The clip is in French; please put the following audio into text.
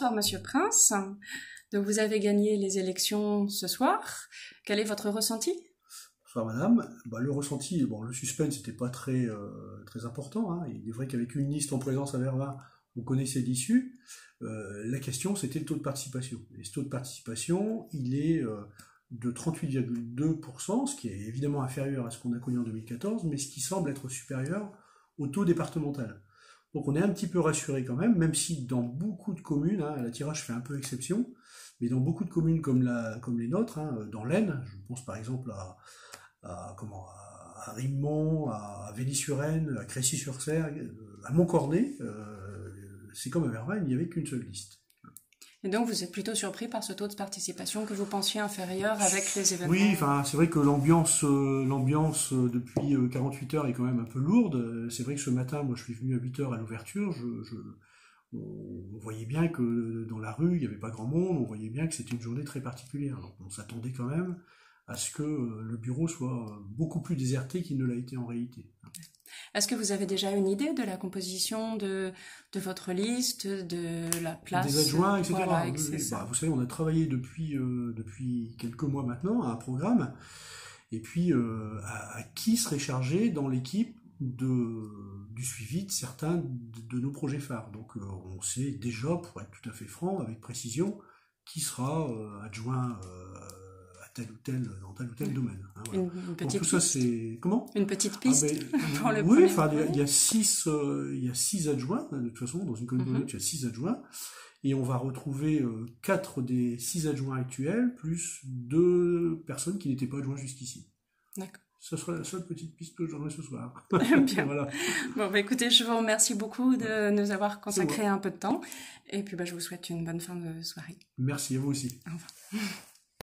Bonsoir Monsieur Prince, donc vous avez gagné les élections ce soir, quel est votre ressenti? Bonsoir madame, le ressenti, le suspense n'était pas très important, hein. Il est vrai qu'avec une liste en présence à Vervins, on connaissait l'issue. La question c'était le taux de participation. Et ce taux de participation, il est de 38,2%, ce qui est évidemment inférieur à ce qu'on a connu en 2014, mais ce qui semble être supérieur au taux départemental. Donc on est un petit peu rassuré quand même si dans beaucoup de communes, hein, la tirage fait un peu exception, mais dans beaucoup de communes comme les nôtres, hein, dans l'Aisne, je pense par exemple à Rimont, à Vély-sur-Aisne, à Crécy-sur-Serre, à Montcornet, c'est comme à Vervins, il n'y avait qu'une seule liste. Et donc vous êtes plutôt surpris par ce taux de participation que vous pensiez inférieur avec les événements? Oui, c'est vrai que l'ambiance depuis 48 heures est quand même un peu lourde. C'est vrai que ce matin, moi je suis venu à 8 heures à l'ouverture, on voyait bien que dans la rue, il n'y avait pas grand monde, on voyait bien que c'était une journée très particulière. Donc on s'attendait quand même à ce que le bureau soit beaucoup plus déserté qu'il ne l'a été en réalité. Est-ce que vous avez déjà une idée de la composition de votre liste, de la place? Des adjoints, etc. Voilà, vous savez, on a travaillé depuis quelques mois maintenant à un programme, et puis à qui serait chargé dans l'équipe du suivi de certains de nos projets phares. Donc on sait déjà, pour être tout à fait franc, avec précision, qui sera adjoint dans tel ou tel domaine. Hein, voilà. Une petite Donc tout piste. ça c'est comment? Une petite piste pour le oui, premier. il y a six adjoints, de toute façon, dans une commune comme l'autre, il y a 6 adjoints, et on va retrouver 4 des 6 adjoints actuels, plus 2 personnes qui n'étaient pas adjoints jusqu'ici. D'accord. Ce sera la seule petite piste que j'en ai ce soir. Bien. Voilà. Bon, écoutez, je vous remercie beaucoup de nous avoir consacré un peu de temps, et puis je vous souhaite une bonne fin de soirée. Merci à vous aussi. Au revoir.